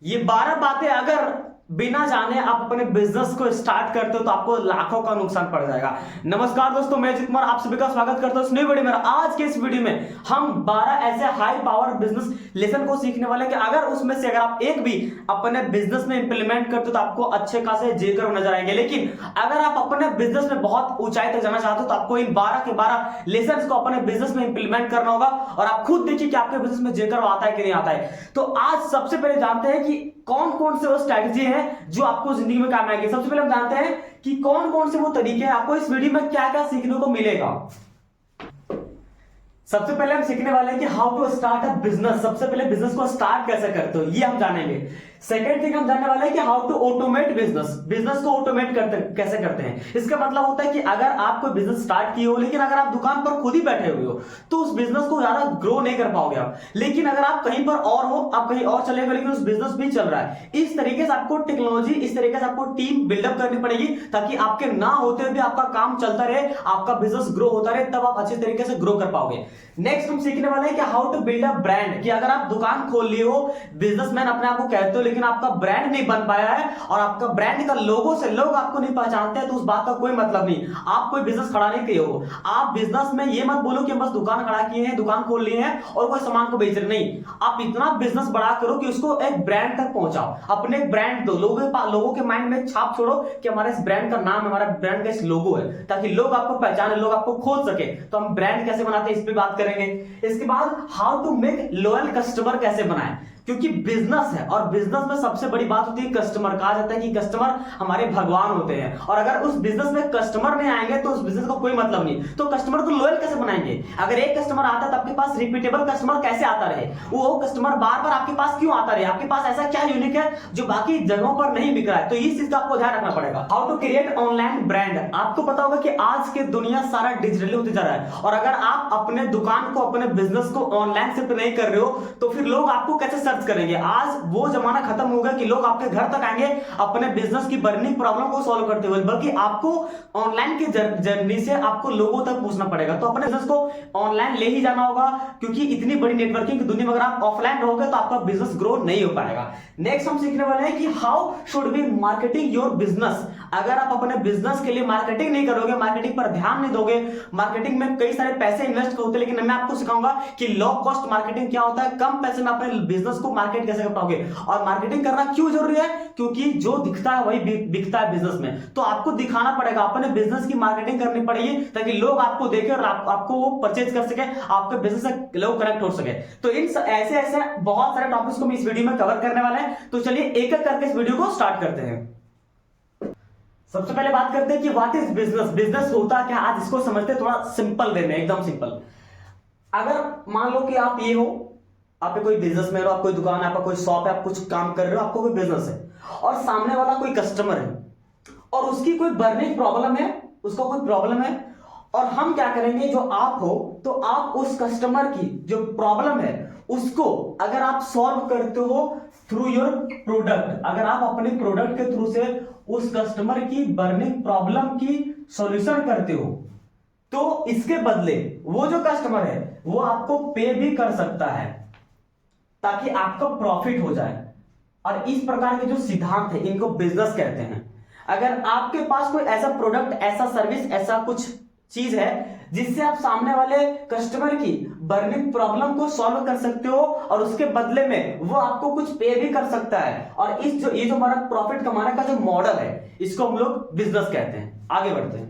ये 12 बातें अगर बिना जाने आप अपने बिजनेस को स्टार्ट करते हो तो आपको लाखों का नुकसान पड़ जाएगा। नमस्कार दोस्तों, मैं अजित कुमार आप सभी का स्वागत करता हूं इस नई वीडियो में। आज के इस वीडियो में हम 12 ऐसे हाई पावर बिजनेस लेसन को सीखने वाले हैं कि अगर उसमें से अगर आप एक भी अपने बिजनेस में इंप्लीमेंट करते हो तो आपको अच्छे खासे जेकर नजर आएंगे। लेकिन अगर आप अपने बिजनेस में बहुत ऊंचाई तक जाना चाहते हो तो आपको इन 12 के 12 लेसन को अपने बिजनेस में इंप्लीमेंट करना होगा और आप खुद देखिए कि आपके बिजनेस में जेकर आता है कि नहीं आता है। तो आज सबसे पहले जानते हैं कि कौन कौन से वो स्ट्रैटेजी है जो आपको जिंदगी में काम आएगी। सबसे पहले हम जानते हैं कि कौन कौन से वो तरीके हैं, आपको इस वीडियो में क्या क्या सीखने को मिलेगा। सबसे पहले हम सीखने वाले हैं कि how to start a business. सबसे पहले बिजनेस को स्टार्ट कैसे करते हो ये हम जानेंगे। सेकंड थिंग हम जानने वाले हैं कि how to automate business. Business को ऑटोमेट कैसे करते हैं। इसका मतलब होता है कि अगर आप कोई बिजनेस स्टार्ट किए हो लेकिन अगर आप दुकान पर खुद ही बैठे हुए हो तो उस बिजनेस को ज्यादा ग्रो नहीं कर पाओगे आप। लेकिन अगर आप कहीं पर और हो, आप कहीं और चले गए लेकिन उस बिजनेस भी चल रहा है, इस तरीके से आपको टेक्नोलॉजी, इस तरीके से आपको टीम बिल्डअप करनी पड़ेगी ताकि आपके ना होते हुए भी आपका काम चलता रहे, आपका बिजनेस ग्रो होता रहे, तब आप अच्छे तरीके से ग्रो कर पाओगे। नेक्स्ट हम सीखने वाले हैं कि how to build a brand. कि अगर आप दुकान खोल लिए हो, बिजनेसमैन अपने आप को कहते हो, लेकिन आपका ब्रांड नहीं बन पाया है और आपका ब्रांड का लोगो से लोग आपको नहीं पहचानते हैं, तो उस बात का कोई मतलब नहीं। आप कोई बिजनेस खड़ा नहीं किए हो। आप बिजनेस में ये मत बोलो कि हम बस दुकान खड़ा किए हैं, दुकान खोल लिए हैं और कोई सामान को बेच रहे नहीं। आप इतना बिजनेस बड़ा करो कि उसको एक ब्रांड तक पहुंचाओ, अपने ब्रांड दो, लोगों के माइंड में छाप छोड़ो कि हमारे इस ब्रांड का नाम, हमारा ब्रांड का इस लोगो है, ताकि लोग आपको पहचाने, लोग आपको खोज सके। तो हम ब्रांड कैसे बनाते हैं इस पे बात करेंगे। इसके बाद how to make loyal customer कैसे बनाएं, क्योंकि बिजनेस है और बिजनेस में सबसे बड़ी बात होती है कस्टमर। कहा जाता है कि कस्टमर हमारे भगवान होते हैं और अगर उस बिजनेस में कस्टमर नहीं आएंगे तो उस बिजनेस का कोई मतलब नहीं। तो कस्टमर को लॉयल कैसे बनाएंगे। अगर एक कस्टमर आता है तो आपके पास रिपीटेबल कस्टमर कैसे आता रहे, वो कस्टमर बार बार आपके पास क्यों आता रहे, आपके पास ऐसा क्या यूनिक है जो बाकी जगहों पर नहीं बिक रहा है। तो इस चीज का आपको ध्यान रखना पड़ेगा। How to create online brand. आपको पता होगा कि आज के दुनिया सारा डिजिटली होते जा रहा है और अगर आप अपने दुकान को, अपने बिजनेस को ऑनलाइन शिफ्ट नहीं कर रहे हो तो फिर लोग आपको कैसे सर्च करेंगे। आज वो जमाना खत्म हो गया कि लोग आपके घर तक आएंगे अपने बिजनेस की बर्निंग प्रॉब्लम को सॉल्व करते हुए, बल्कि आपको ऑनलाइन की जर्नी से आपको लोगों तक पूछना पड़ेगा। तो अपने बिजनेस को ऑनलाइन ले ही जाना होगा, क्योंकि इतनी बड़ी नेटवर्किंग की दुनिया में अगर आप ऑफलाइन रहोगे तो आपका बिजनेस ग्रो नहीं हो पाएगा। नेक्स्ट हम सीखने वाले हैं कि how should be marketing your business. अगर आप अपने बिजनेस के लिए मार्केटिंग नहीं करोगे, मार्केटिंग पर ध्यान नहीं दोगे, मार्केटिंग में कई सारे पैसे इन्वेस्ट होते हैं, लेकिन मैं आपको सिखाऊंगा कि लो कॉस्ट मार्केटिंग क्या होता है, कम पैसे में अपने बिजनेस को मार्केट कैसे कर पाओगे। और मार्केटिंग करना क्यों जरूरी है, क्योंकि जो दिखता है वही बिकता है बिजनेस में। तो आपको दिखाना पड़ेगा, अपने बिजनेस की मार्केटिंग करनी पड़ेगी ताकि लोग आपको देखें और आपको वो परचेज कर सके, आपके बिजनेस से लोग कनेक्ट हो सके। तो इन ऐसे ऐसे बहुत सारे टॉपिक्स को मैं इस वीडियो में कवर करने वाले हैं। तो चलिए एक एक करके इस वीडियो को स्टार्ट करते हैं। सबसे पहले बात करते हैं कि व्हाट इज बिजनेस। बिजनेस होता क्या, आज इसको समझते हैं थोड़ा सिंपल वे में, एकदम सिंपल। अगर मान लो कि आप ये हो, आप कोई बिजनेसमैन हो, आप कोई दुकान है, आपका कोई शॉप है, आप कुछ काम कर रहे हो, आपको कोई बिजनेस है और सामने वाला कोई कस्टमर है और उसकी कोई बर्निंग प्रॉब्लम है, उसको कोई प्रॉब्लम है और हम क्या करेंगे, जो आप हो तो आप उस कस्टमर की जो प्रॉब्लम है उसको अगर आप सॉल्व करते हो थ्रू योर प्रोडक्ट, अगर आप अपने प्रोडक्ट के थ्रू से उस कस्टमर की बर्निंग प्रॉब्लम की सॉल्यूशन करते हो, तो इसके बदले वो जो कस्टमर है वो आपको पे भी कर सकता है ताकि आपका प्रॉफिट हो जाए। और इस प्रकार के जो सिद्धांत है इनको बिजनेस कहते हैं। अगर आपके पास कोई ऐसा प्रोडक्ट, ऐसा सर्विस, ऐसा कुछ चीज है जिससे आप सामने वाले कस्टमर की बर्निंग प्रॉब्लम को सॉल्व कर सकते हो और उसके बदले में वो आपको कुछ पे भी कर सकता है, और ये जो हमारा प्रॉफिट कमाने का जो मॉडल है इसको हम लोग बिजनेस कहते हैं। आगे बढ़ते हैं।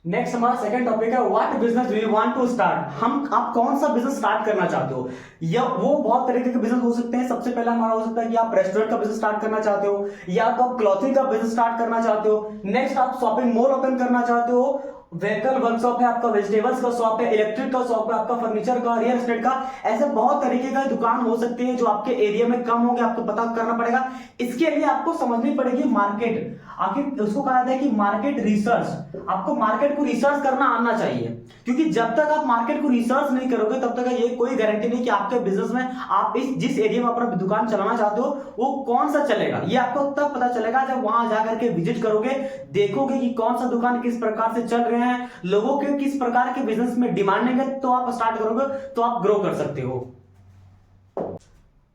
नेक्स्ट हमारा सेकंड टॉपिक है what business do you want to start. आप कौन सा बिजनेस स्टार्ट करना चाहते हो, या वो बहुत तरीके के बिजनेस हो सकते हैं। सबसे पहला हमारा हो सकता है कि आप रेस्टोरेंट का बिजनेस स्टार्ट करना चाहते हो, या तो आप क्लॉथिंग का बिजनेस स्टार्ट करना चाहते हो। नेक्स्ट आप शॉपिंग मॉल ओपन करना चाहते हो, व्हीकल वर्कशॉप है आपका, वेजिटेबल्स का शॉप है, इलेक्ट्रिक का शॉप है आपका, फर्नीचर का, रियल एस्टेट का, ऐसे बहुत तरीके का दुकान हो सकती है जो आपके एरिया में कम होंगे, आपको पता करना पड़ेगा। इसके लिए आपको समझनी पड़ेगी मार्केट। आखिर उसको कहा जाता है कि मार्केट रिसर्च। आपको मार्केट को रिसर्च करना आना चाहिए, क्योंकि जब तक आप मार्केट को रिसर्च नहीं करोगे तब तक ये कोई गारंटी नहीं कि आपके बिजनेस में आप जिस एरिया में अपना दुकान चलाना चाहते हो वो कौन सा चलेगा। ये आपको तब पता चलेगा जब वहां जाकर के विजिट करोगे, देखोगे कि कौन सा दुकान किस प्रकार से चल रहे हैं, लोगों के किस प्रकार के बिजनेस में डिमांड है, तो आप स्टार्ट करोगे तो आप ग्रो कर सकते हो।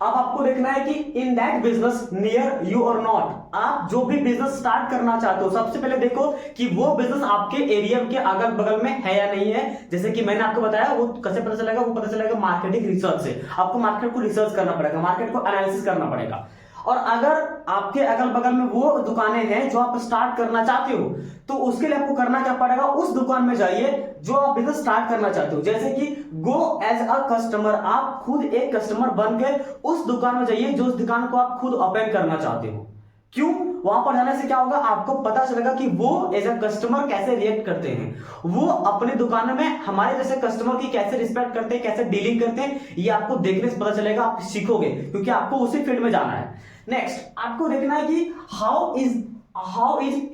अब आपको देखना है कि in that business near you और नॉट, आप जो भी बिजनेस स्टार्ट करना चाहते हो सबसे पहले देखो कि वो बिजनेस आपके एरिया के अगल बगल में है या नहीं है। जैसे कि मैंने आपको बताया वो कैसे पता चलेगा, वो पता चलेगा मार्केटिंग रिसर्च से। आपको मार्केट को रिसर्च करना पड़ेगा, मार्केट को एनालिसिस करना पड़ेगा। और अगर आपके अगल बगल में वो दुकानें हैं जो आप स्टार्ट करना चाहते हो, तो उसके लिए आपको करना क्या पड़ेगा, उस दुकान में जाइए जो आप बिजनेस स्टार्ट करना चाहते हो। जैसे कि गो एज अ कस्टमर, आप खुद एक कस्टमर बन के उस दुकान में जाइए जो उस दुकान को आप खुद ओपन करना चाहते हो। क्यों? वहां पर जाने से क्या होगा, आपको पता चलेगा कि वो एज अ कस्टमर कैसे रिएक्ट करते हैं, वो अपने दुकान में हमारे जैसे कस्टमर की कैसे रिस्पेक्ट करते हैं, कैसे डीलिंग करते हैं, ये आपको देखने से पता चलेगा, आप सीखोगे क्योंकि आपको उसी फील्ड में जाना है। नेक्स्ट आपको देखना है कि how is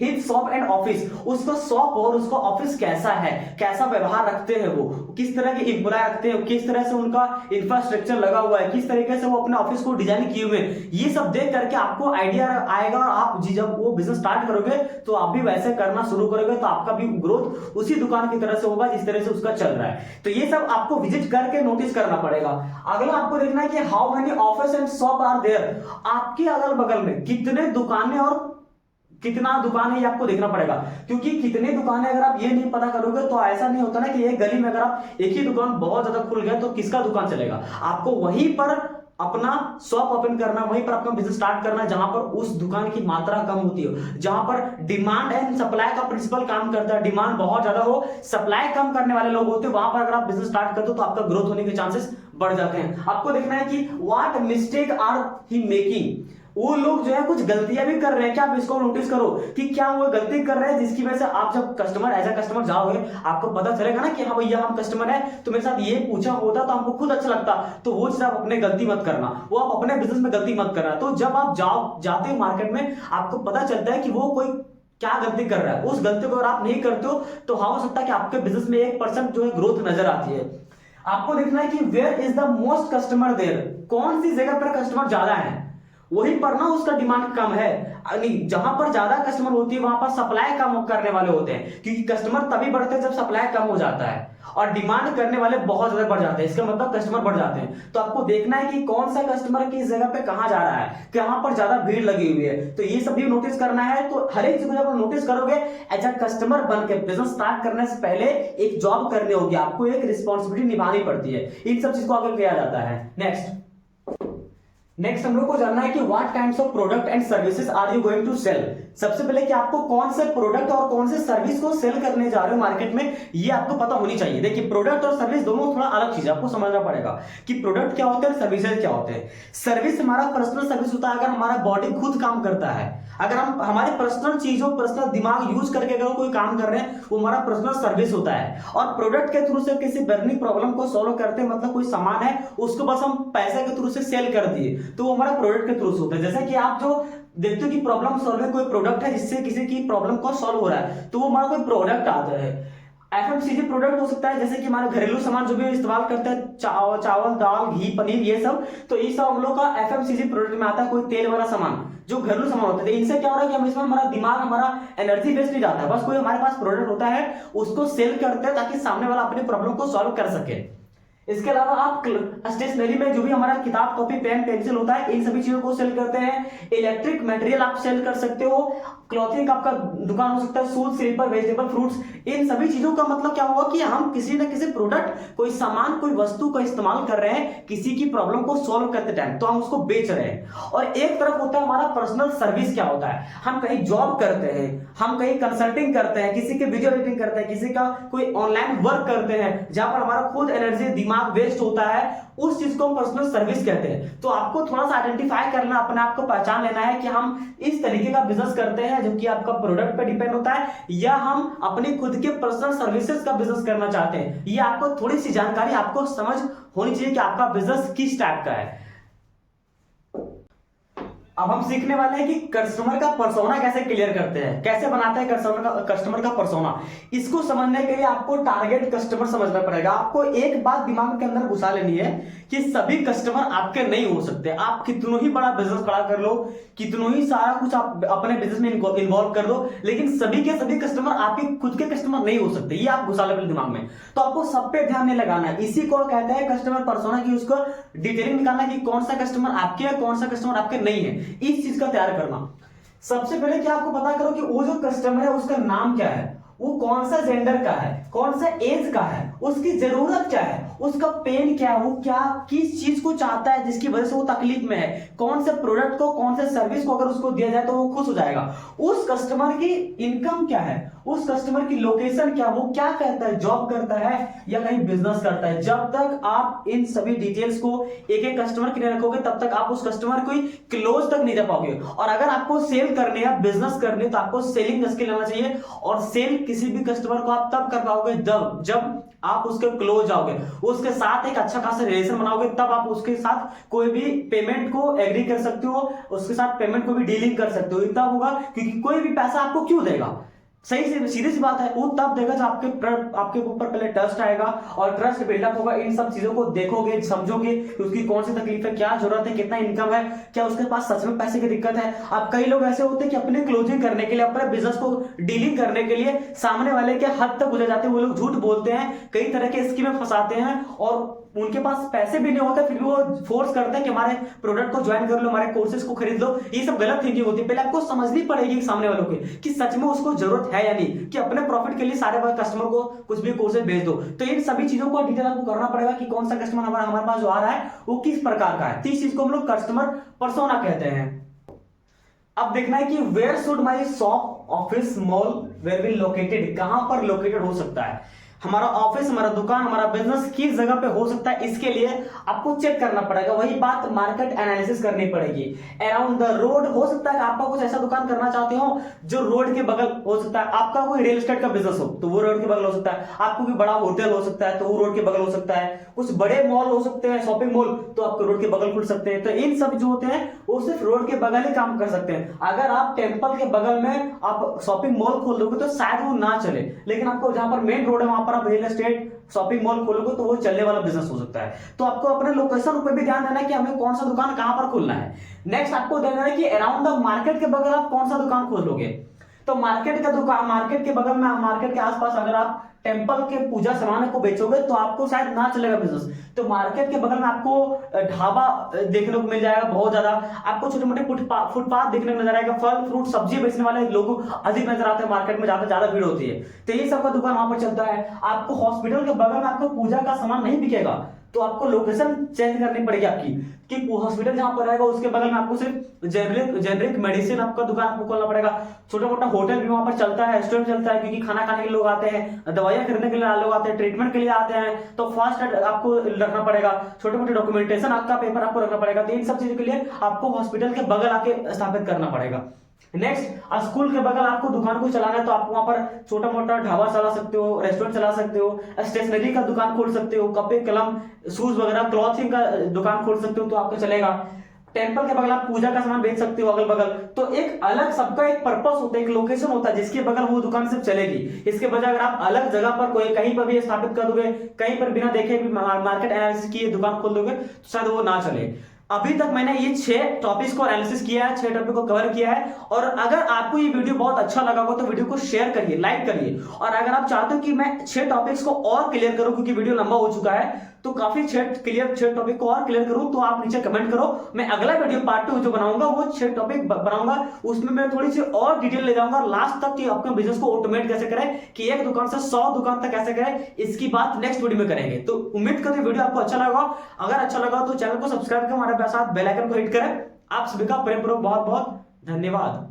his shop and office, उसका शॉप और उसका ऑफिस कैसा है, कैसा व्यवहार रखते हैं, वो किस तरह के एम्प्लॉय रखते हैं, किस तरह से उनका इंफ्रास्ट्रक्चर लगा हुआ है, किस तरीके से वो अपने ऑफिस को डिजाइन किए हुए हैं। ये सब देख करके आपको आइडिया आएगा और आप जब वो बिजनेस स्टार्ट करोगे तो आप भी वैसे करना शुरू करोगे, तो आपका भी ग्रोथ उसी दुकान की तरह से होगा जिस तरह से उसका चल रहा है। तो ये सब आपको विजिट करके नोटिस करना पड़ेगा। अगला आपको देखना है कि how many office and shop are there, आपके अगल बगल में कितने दुकानें और कितना दुकान है ये आपको देखना पड़ेगा। क्योंकि कितने दुकान है अगर आप ये नहीं पता करोगे तो ऐसा नहीं होता ना कि एक गली में अगर आप एक ही दुकान बहुत ज्यादा खुल गया तो किसका दुकान चलेगा। आपको वहीं पर अपना शॉप ओपन करना, वहीं पर अपना बिजनेस स्टार्ट करना जहां पर उस दुकान की मात्रा कम होती हो, जहां पर डिमांड एंड सप्लाई का प्रिंसिपल काम करता है। डिमांड बहुत ज्यादा हो, सप्लाई कम करने वाले लोग होते हैं, वहां पर अगर आप बिजनेस स्टार्ट करते हो तो आपका ग्रोथ होने के चांसेस बढ़ जाते हैं। आपको देखना है कि what mistake are he making, वो लोग जो है कुछ गलतियां भी कर रहे हैं क्या, आप इसको नोटिस करो कि क्या वो गलती कर रहे हैं जिसकी वजह से आप जब कस्टमर एज अ कस्टमर जाओगे आपको पता चलेगा ना कि हाँ भैया हम कस्टमर है, तो मेरे साथ ये पूछा होता तो हमको खुद अच्छा लगता। तो वो चीज आप अपने गलती मत करना, वो आप अपने बिजनेस में गलती मत करना। तो जब आप जाते हो मार्केट में आपको पता चलता है कि वो कोई क्या गलती कर रहा है, उस गलती को अगर आप नहीं करते हो तो हाँ हो सकता है कि आपके बिजनेस में 1% जो है ग्रोथ नजर आती है। आपको देखना है कि where is the most customer there, कौन सी जगह पर कस्टमर ज्यादा है, वहीं पर ना उसका डिमांड कम है। जहां पर ज्यादा कस्टमर होती है वहां पर सप्लाई कम करने वाले होते हैं, क्योंकि कस्टमर तभी बढ़ते हैं जब सप्लाई कम हो जाता है और डिमांड करने वाले बहुत ज्यादा बढ़ जाते हैं, इसका मतलब कस्टमर बढ़ जाते हैं। तो आपको देखना है कि कौन सा कस्टमर किस जगह पे कहां जा रहा है, कहां पर ज्यादा भीड़ लगी हुई है, तो ये सब भी नोटिस करना है। तो हर एक चीज को जब आप नोटिस करोगे एज अ कस्टमर बन के बिजनेस स्टार्ट करने से पहले एक जॉब करनी होगी, आपको एक रिस्पॉन्सिबिलिटी निभानी पड़ती है, इन सब चीज को आगे किया जाता है। नेक्स्ट हम लोग को जानना है कि what kinds of product and services are you going to sell. सबसे पहले कि आपको कौन से प्रोडक्ट और कौन से सर्विस को सेल करने जा रहे हो मार्केट में, ये आपको पता होनी चाहिए। देखिए प्रोडक्ट और सर्विस दोनों थोड़ा अलग चीज है, आपको समझना पड़ेगा कि प्रोडक्ट क्या होते हैं, सर्विसेज क्या होते हैं। सर्विस हमारा पर्सनल सर्विस होता है, अगर हमारा बॉडी खुद काम करता है, अगर हम हमारे पर्सनल चीजों पर्सनल दिमाग यूज करके अगर कोई काम कर रहे हैं वो हमारा पर्सनल सर्विस होता है। और प्रोडक्ट के थ्रू से किसी बर्निंग प्रॉब्लम को सॉल्व करते हैं, मतलब कोई सामान है उसको बस हम पैसे के थ्रू से सेल कर दिए तो वो हमारा प्रोडक्ट के थ्रू से होता है। जैसे कि आप जो देखते हो कि प्रॉब्लम सॉल्विंग कोई प्रोडक्ट है जिससे किसी की प्रॉब्लम को सॉल्व हो रहा है तो वो हमारा कोई प्रोडक्ट आता है। एफएमसीजी प्रोडक्ट हो सकता है जैसे कि हमारे घरेलू सामान जो भी इस्तेमाल करते हैं, चावल दाल घी पनीर ये सब, तो ये सब हम लोग का एफएमसीजी प्रोडक्ट में आता है। कोई तेल वाला सामान जो घरेलू सामान होते हैं, इनसे क्या हो रहा है कि हम इसमें हमारा दिमाग हमारा एनर्जी वेस्ट नहीं जाता है, बस कोई हमारे पास प्रोडक्ट होता है उसको सेल करते हैं ताकि सामने वाला अपनी प्रॉब्लम को सॉल्व कर सके। इसके अलावा आप स्टेशनरी में जो भी हमारा किताब कॉपी पेन पेंसिल होता है इन सभी चीजों को सेल करते हैं। इलेक्ट्रिक मटेरियल आप सेल कर सकते हो, क्लॉथिंग का आपका दुकान हो सकता है, शूज स्लीपर वेजिटेबल फ्रूट्स, इन सभी चीजों का मतलब क्या हुआ कि हम किसी न किसी प्रोडक्ट कोई सामान कोई वस्तु का इस्तेमाल कर रहे हैं किसी की प्रॉब्लम को सॉल्व करते टाइम, तो हम उसको बेच रहे हैं। और एक तरफ होता है हमारा पर्सनल सर्विस, क्या होता है हम कहीं जॉब करते हैं, हम कहीं कंसल्टिंग करते हैं, किसी की वीडियो एडिटिंग करते हैं, किसी का कोई ऑनलाइन वर्क करते हैं जहां पर हमारा खुद एनर्जी दिमाग वेस्ट होता है, उस चीज को हम पर्सनल सर्विस कहते हैं। तो आपको थोड़ा सा आइडेंटिफाई करना, अपने आप को पहचान लेना है कि हम इस तरीके का बिजनेस करते हैं जो कि आपका प्रोडक्ट पे डिपेंड होता है, या हम अपनी खुद के पर्सनल सर्विसेज का बिजनेस करना चाहते हैं। ये आपको थोड़ी सी जानकारी आपको समझ होनी चाहिए कि आपका बिजनेस किस टाइप का है। अब हम सीखने वाले हैं कि कस्टमर का पर्सोना कैसे क्लियर करते हैं, कैसे बनाते हैं कस्टमर का पर्सोना। इसको समझने के लिए आपको टारगेट कस्टमर समझना पड़ेगा। आपको एक बात दिमाग के अंदर घुसा लेनी है कि सभी कस्टमर आपके नहीं हो सकते। आप कितनों ही बड़ा बिजनेस खड़ा कर लो, कितनों ही सारा कुछ आप अपने बिजनेस में इन्वॉल्व कर दो, लेकिन सभी के सभी कस्टमर आपके खुद के कस्टमर नहीं हो सकते। ये आप घुसा ले दिमाग में। तो आपको सब पे ध्यान नहीं लगाना है। इसी को कहते हैं कस्टमर पर्सोना की उसको डिटेलिंग निकालना कि कौन सा कस्टमर आपके है, कौन सा कस्टमर आपके नहीं है। इस चीज का तैयार करना। सबसे पहले क्या आपको पता करो कि वो जो कस्टमर है उसका नाम क्या है, वो कौन सा जेंडर का है, कौन सा एज का है, उसकी जरूरत क्या है, उसका पेन क्या है, वो क्या किस चीज को चाहता है जिसकी वजह से वो तकलीफ में है, कौन से प्रोडक्ट को, कौन से सर्विस को अगर उसको दिया जाए तो वो खुश हो जाएगा, उस कस्टमर की इनकम क्या है, उस कस्टमर की लोकेशन क्या, वो क्या करता है, जॉब करता है या कहीं बिजनेस करता है। जब तक आप इन सभी डिटेल्स को एक एक कस्टमर के लिए रखोगे तब तक आप उस कस्टमर को क्लोज तक नहीं जा पाओगे। और अगर आपको सेल करने या बिजनेस करने तो आपको सेलिंग स्किल आना चाहिए। और सेल किसी भी कस्टमर को आप तब कर पाओगे जब आप उसके क्लोज आओगे, उसके साथ एक अच्छा खासा रिलेशन बनाओगे, तब आप उसके साथ कोई भी पेमेंट को एग्री कर सकते हो, उसके साथ पेमेंट को भी डीलिंग कर सकते हो। तब होगा, क्योंकि कोई भी पैसा आपको क्यों देगा, सही से सीधी सी बात है, वो तब देगा जब आपके ऊपर पहले ट्रस्ट आएगा और ट्रस्ट बिल्डअप होगा। इन सब चीजों को देखोगे, समझोगे कि उसकी कौन सी तकलीफ है, क्या जरूरत है, कितना इनकम है, क्या उसके पास सच में पैसे की दिक्कत है। अब कई लोग ऐसे होते हैं कि अपने क्लोजिंग करने के लिए, अपने बिजनेस को डीलिंग करने के लिए सामने वाले के हद तक गुजर जाते हैं। वो लोग झूठ बोलते हैं, कई तरह के स्कीमें फंसाते हैं और उनके पास पैसे भी नहीं होते, फिर भी वो फोर्स करते हैं कि हमारे प्रोडक्ट को ज्वाइन कर लो, हमारे कोर्सेज को खरीद लो। ये सब गलत थिंकिंग होती है। पहले आपको समझनी पड़ेगी सामने वालों की कि सच में उसको जरूरत है या नहीं, कि अपने प्रॉफिट के लिए सारे कस्टमर को कुछ भी कोर्सेज भेज दो। तो इन सभी चीजों को डिटेल आपको करना पड़ेगा कि कौन सा कस्टमर हमारे पास जो आ रहा है वो किस प्रकार का है। तो इस चीज को हम लोग कस्टमर पर्सोना कहते हैं। अब देखना है कि where should my shop, office, mall where will located, कहां पर लोकेटेड हो सकता है हमारा ऑफिस, हमारा दुकान, हमारा बिजनेस किस जगह पे हो सकता है। इसके लिए आपको चेक करना पड़ेगा। वही बात मार्केट एनालिसिस करनी पड़ेगी। अराउंड द रोड हो सकता है कि आपका कुछ ऐसा दुकान करना चाहते हो जो रोड के बगल हो सकता है। आपका कोई रियल एस्टेट का बिजनेस हो तो वो रोड के बगल हो सकता है। आपको कोई बड़ा होटल हो सकता है तो वो रोड के बगल हो सकता है। कुछ बड़े मॉल हो सकते हैं, शॉपिंग मॉल, तो आपको रोड के बगल खुल सकते हैं। तो इन सब जो होते हैं वो सिर्फ रोड के बगल ही काम कर सकते हैं। अगर आप टेंपल के बगल में आप शॉपिंग मॉल खोल दोगे तो शायद वो ना चले, लेकिन आपको जहां पर मेन रोड है वहां पर आप रियल एस्टेट शॉपिंग मॉल खोलोगे तो वो चलने वाला बिजनेस हो सकता है। तो आपको अपने लोकेशन पर भी ध्यान देना है कि हमें कौन सा दुकान कहां पर खोलना है। नेक्स्ट आपको देखना है कि अराउंड द मार्केट के बगल आप कौन सा दुकान खोलोगे। तो मार्केट का दुकान, मार्केट के बगल में, मार्केट के आसपास अगर आप टेंपल के पूजा सामान को बेचोगे तो आपको शायद ना चलेगा बिजनेस। तो मार्केट के बगल में आपको ढाबा देखने को मिल जाएगा बहुत ज्यादा। आपको छोटे मोटे फुटपाथ देखने को नजर आएगा। फल फ्रूट सब्जी बेचने वाले लोग अधिक नजर आते हैं मार्केट में, ज्यादा भीड़ होती है। तो ये सबका दुकान वहां पर चलता है। आपको हॉस्पिटल के बगल में आपको पूजा का सामान नहीं बिकेगा तो आपको लोकेशन चेंज करनी पड़ेगी आपकी, कि हॉस्पिटल जहां पर रहेगा उसके बगल में आपको सिर्फ जेनरिक मेडिसिन आपका दुकान आपको खोलना पड़ेगा। छोटा मोटा होटल भी वहां पर चलता है, रेस्टोरेंट चलता है, क्योंकि खाना खाने के लिए लोग आते हैं, दवाइयां खरीदने के लिए लोग आते हैं, ट्रीटमेंट के लिए आते हैं। तो फास्ट आपको रखना पड़ेगा, छोटे मोटे डॉक्यूमेंटेशन आपका पेपर आपको रखना पड़ेगा। तो इन सब चीजों के लिए आपको हॉस्पिटल के बगल आके स्थापित करना पड़ेगा। नेक्स्ट, स्कूल के बगल आपको दुकान को चलाना है तो आप वहां पर छोटा मोटा ढाबा चला सकते हो, रेस्टोरेंट चला सकते हो, स्टेशनरी का दुकान खोल सकते हो, कपड़े कलम शूज वगैरह क्लॉथिंग का दुकान खोल सकते हो तो आपको चलेगा। टेंपल के बगल आप पूजा का सामान बेच सकते हो अगल बगल। तो एक अलग, सबका एक पर्पस होता है, एक लोकेशन होता है जिसके बगल वो दुकान सिर्फ चलेगी। इसके बजाय अगर आप अलग जगह पर कोई कहीं पर भी स्थापित कर दोगे, कहीं पर बिना देखे भी मार्केट एनालिसिस किए दुकान खोल दोगे तो शायद वो ना चले। अभी तक मैंने ये 6 टॉपिक्स को एनालिसिस किया है, 6 टॉपिक को कवर किया है। और अगर आपको ये वीडियो बहुत अच्छा लगा हो तो वीडियो को शेयर करिए, लाइक करिए। और अगर आप चाहते हो कि मैं 6 टॉपिक्स को और क्लियर करूं, क्योंकि वीडियो लंबा हो चुका है, तो काफी 6 टॉपिक को और क्लियर करूं, तो आप नीचे कमेंट करो। मैं अगला वीडियो पार्ट 2 जो बनाऊंगा वो 6 टॉपिक बनाऊंगा, उसमें मैं थोड़ी सी और डिटेल ले जाऊंगा लास्ट तक कि अपने बिजनेस को ऑटोमेट कैसे करें, कि एक दुकान से 100 दुकान तक कैसे करें। इसकी बात नेक्स्ट वीडियो में करेंगे। तो उम्मीद करते हैं वीडियो आपको अच्छा लगा। अगर अच्छा लगा तो चैनल को सब्सक्राइब करें, हमारे साथ बेल आइकन को हिट करें। आप सभी का प्रेम पूर्वक बहुत बहुत धन्यवाद।